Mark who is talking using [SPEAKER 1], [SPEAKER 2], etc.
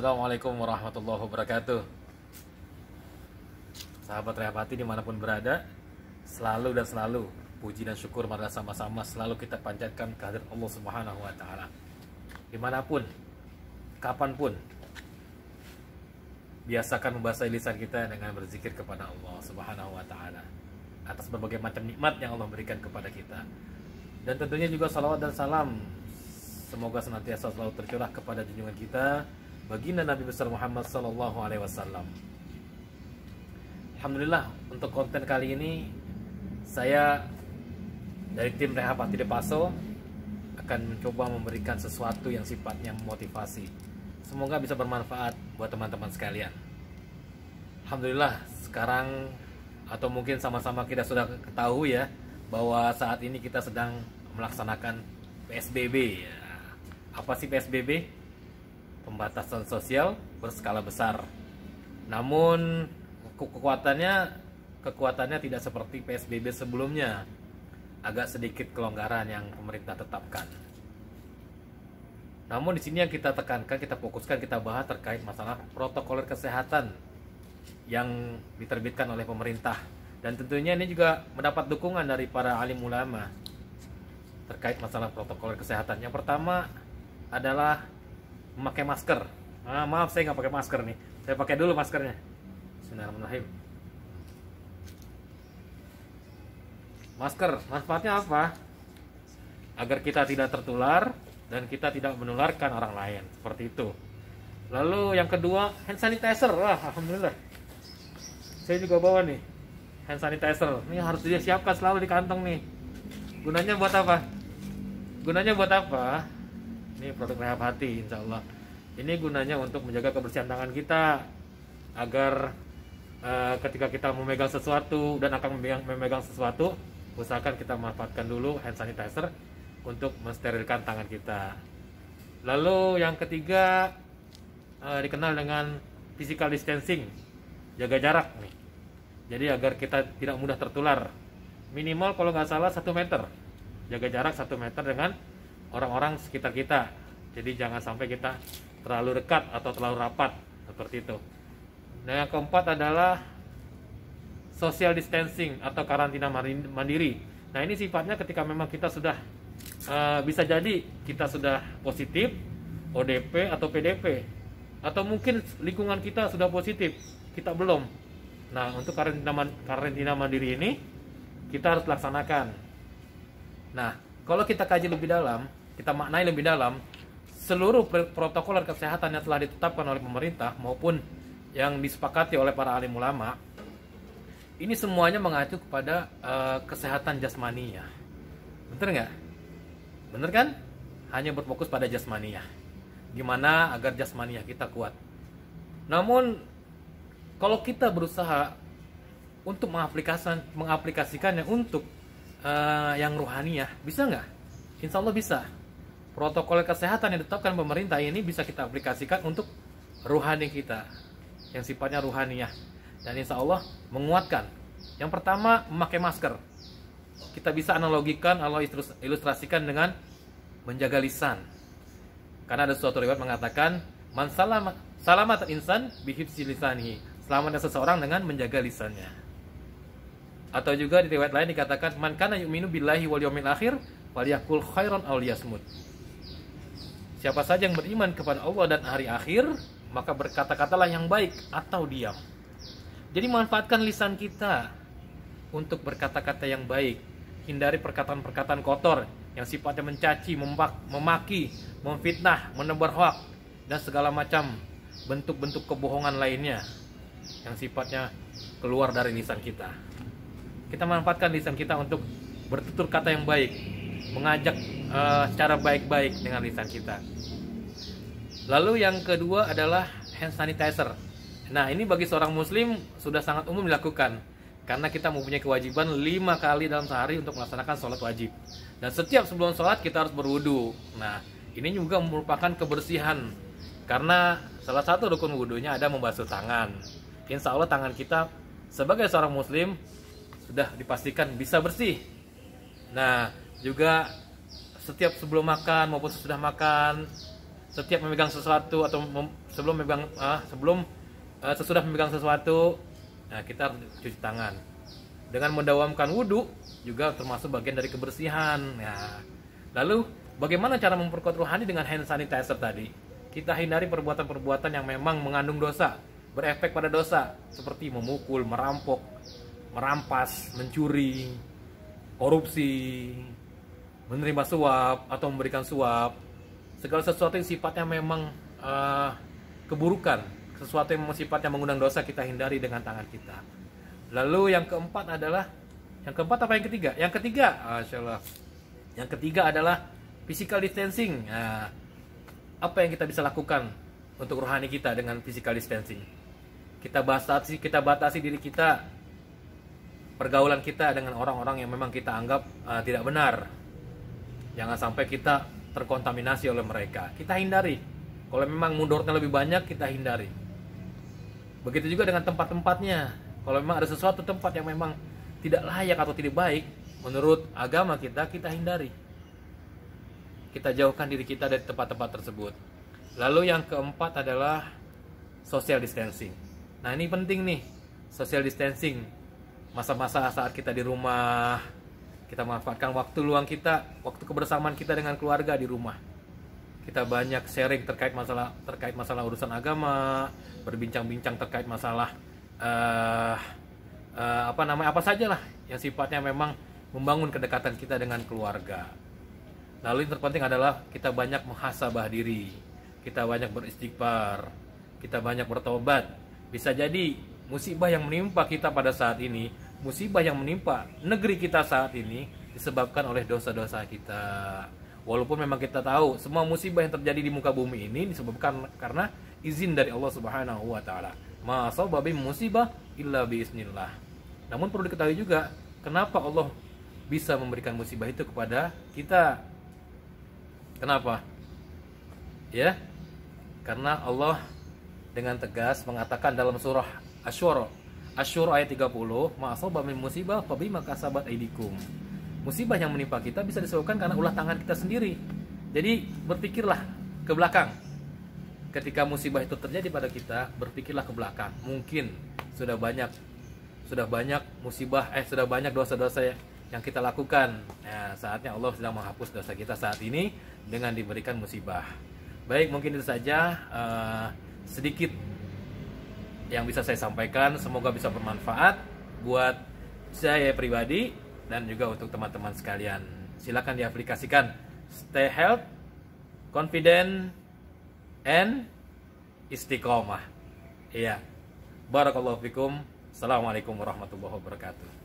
[SPEAKER 1] Assalamualaikum warahmatullahi wabarakatuh. Sahabat Rehapati dimanapun berada, selalu dan selalu puji dan syukur marilah sama-sama selalu kita panjatkan kehadirat Allah Subhanahu wa Ta'ala. Dimanapun, kapanpun, biasakan membasahi lisan kita dengan berzikir kepada Allah Subhanahu wa Ta'ala atas berbagai macam nikmat yang Allah berikan kepada kita. Dan tentunya juga salawat dan salam semoga senantiasa selalu tercurah kepada junjungan kita baginda Nabi besar Muhammad sallallahu alaihi wasallam. Alhamdulillah, untuk konten kali ini saya dari tim Rehapati De Paso akan mencoba memberikan sesuatu yang sifatnya memotivasi. Semoga bisa bermanfaat buat teman-teman sekalian. Alhamdulillah, sekarang atau mungkin sama-sama kita sudah ketahui ya bahwa saat ini kita sedang melaksanakan PSBB. Apa sih PSBB? Pembatasan sosial berskala besar. Namun kekuatannya tidak seperti PSBB sebelumnya. Agak sedikit kelonggaran yang pemerintah tetapkan. Namun di sini yang kita tekankan, kita fokuskan, kita bahas terkait masalah protokol kesehatan yang diterbitkan oleh pemerintah. Dan tentunya ini juga mendapat dukungan dari para alim ulama terkait masalah protokol kesehatan. Yang pertama adalah memakai masker. Maaf, saya nggak pakai masker nih. Saya pakai dulu maskernya. Bismillahirrahmanirrahim. Masker, manfaatnya apa? Agar kita tidak tertular dan kita tidak menularkan orang lain. Seperti itu. Lalu yang kedua, hand sanitizer. Wah, alhamdulillah. Saya juga bawa nih hand sanitizer. Ini harus disiapkan selalu di kantong nih. Gunanya buat apa? Gunanya buat apa? Ini produk Rehapati, insya Allah. Ini gunanya untuk menjaga kebersihan tangan kita agar ketika kita memegang sesuatu dan akan memegang sesuatu, usahakan kita manfaatkan dulu hand sanitizer untuk mensterilkan tangan kita. Lalu yang ketiga dikenal dengan physical distancing, jaga jarak nih. Jadi agar kita tidak mudah tertular. Minimal kalau nggak salah 1 meter, jaga jarak 1 meter dengan orang-orang sekitar kita. Jadi jangan sampai kita terlalu dekat atau terlalu rapat seperti itu. Nah, yang keempat adalah social distancing atau karantina mandiri. Nah, ini sifatnya ketika memang kita sudah bisa jadi kita sudah positif ODP atau PDP, atau mungkin lingkungan kita sudah positif, kita belum. Nah, untuk karantina mandiri ini kita harus laksanakan. Nah, kalau kita kaji lebih dalam, kita maknai lebih dalam, seluruh protokol kesehatan yang telah ditetapkan oleh pemerintah maupun yang disepakati oleh para alim ulama, ini semuanya mengacu kepada kesehatan jasmania. Bener nggak? Bener kan? Hanya berfokus pada jasmania. Gimana agar jasmania kita kuat. Namun kalau kita berusaha untuk mengaplikasikannya untuk yang ruhaniyah, bisa nggak? Insya Allah bisa. Protokol kesehatan yang ditetapkan pemerintah ini bisa kita aplikasikan untuk ruhani kita yang sifatnya ruhaniyah, dan insya Allah menguatkan. Yang pertama, memakai masker. Kita bisa analogikan atau ilustrasikan dengan menjaga lisan, karena ada suatu riwayat mengatakan man salamat insan bihifzi lisanihi, selamatnya seseorang dengan menjaga lisannya. Atau juga di riwayat lain dikatakan man kana yu'minu billahi wal yawmil akhir falyakul khairan aw liyasmut. Siapa saja yang beriman kepada Allah dan hari akhir, maka berkata-katalah yang baik atau diam. Jadi manfaatkan lisan kita untuk berkata-kata yang baik. Hindari perkataan-perkataan kotor yang sifatnya mencaci, memaki, memfitnah, menebar hoak, dan segala macam bentuk-bentuk kebohongan lainnya yang sifatnya keluar dari lisan kita. Kita manfaatkan lisan kita untuk bertutur kata yang baik, mengajak secara baik-baik dengan lisan kita. Lalu yang kedua adalah hand sanitizer. Nah, ini bagi seorang muslim sudah sangat umum dilakukan, karena kita mempunyai kewajiban 5 kali dalam sehari untuk melaksanakan sholat wajib. Dan setiap sebelum sholat kita harus berwudu. Nah, ini juga merupakan kebersihan, karena salah satu rukun wudunya ada membasuh tangan. Insya Allah tangan kita sebagai seorang muslim sudah dipastikan bisa bersih. Nah, juga setiap sebelum makan maupun sesudah makan setiap memegang sesuatu atau sesudah memegang sesuatu, nah, kita harus cuci tangan. Dengan mendawamkan wudhu juga termasuk bagian dari kebersihan. Nah, lalu bagaimana cara memperkuat rohani dengan hand sanitizer tadi? Kita hindari perbuatan-perbuatan yang memang mengandung dosa, berefek pada dosa, seperti memukul, merampok, merampas, mencuri, korupsi, menerima suap atau memberikan suap. Segala sesuatu yang sifatnya memang keburukan, sesuatu yang memang sifatnya mengundang dosa, kita hindari dengan tangan kita. Lalu yang keempat apa yang ketiga? Yang ketiga, Masya Allah. Yang ketiga adalah physical distancing. Nah, apa yang kita bisa lakukan untuk rohani kita dengan physical distancing? Kita batasi diri kita, pergaulan kita dengan orang-orang yang memang kita anggap tidak benar. Jangan sampai kita terkontaminasi oleh mereka. Kita hindari. Kalau memang mundurnya lebih banyak, kita hindari. Begitu juga dengan tempat-tempatnya. Kalau memang ada sesuatu tempat yang memang tidak layak atau tidak baik menurut agama kita, kita hindari. Kita jauhkan diri kita dari tempat-tempat tersebut. Lalu yang keempat adalah social distancing. Nah, ini penting nih, social distancing. Masa-masa saat kita di rumah, kita manfaatkan waktu luang kita, waktu kebersamaan kita dengan keluarga di rumah. Kita banyak sharing terkait masalah urusan agama, berbincang-bincang terkait masalah apa saja lah yang sifatnya memang membangun kedekatan kita dengan keluarga. Lalu yang terpenting adalah kita banyak muhasabah diri, kita banyak beristighfar, kita banyak bertobat. Bisa jadi musibah yang menimpa kita pada saat ini, musibah yang menimpa negeri kita saat ini disebabkan oleh dosa-dosa kita. Walaupun memang kita tahu semua musibah yang terjadi di muka bumi ini disebabkan karena izin dari Allah Subhanahu wa taala. Ma asaba bi musibah illa biiznillah. Namun perlu diketahui juga kenapa Allah bisa memberikan musibah itu kepada kita. Kenapa? Ya, karena Allah dengan tegas mengatakan dalam surah Asy-Syura ayat 30, ma asaba min musibah fa bima kasabat aydikum. Musibah yang menimpa kita bisa disebabkan karena ulah tangan kita sendiri. Jadi berpikirlah ke belakang. Ketika musibah itu terjadi pada kita, berpikirlah ke belakang. Mungkin sudah banyak dosa-dosa yang kita lakukan. Nah, saatnya Allah sedang menghapus dosa kita saat ini dengan diberikan musibah. Baik, mungkin itu saja sedikit yang bisa saya sampaikan. Semoga bisa bermanfaat buat saya pribadi dan juga untuk teman-teman sekalian. Silakan diaplikasikan. Stay healthy, confident, and istiqomah. Iya. Barakallahu fikum. Assalamualaikum warahmatullahi wabarakatuh.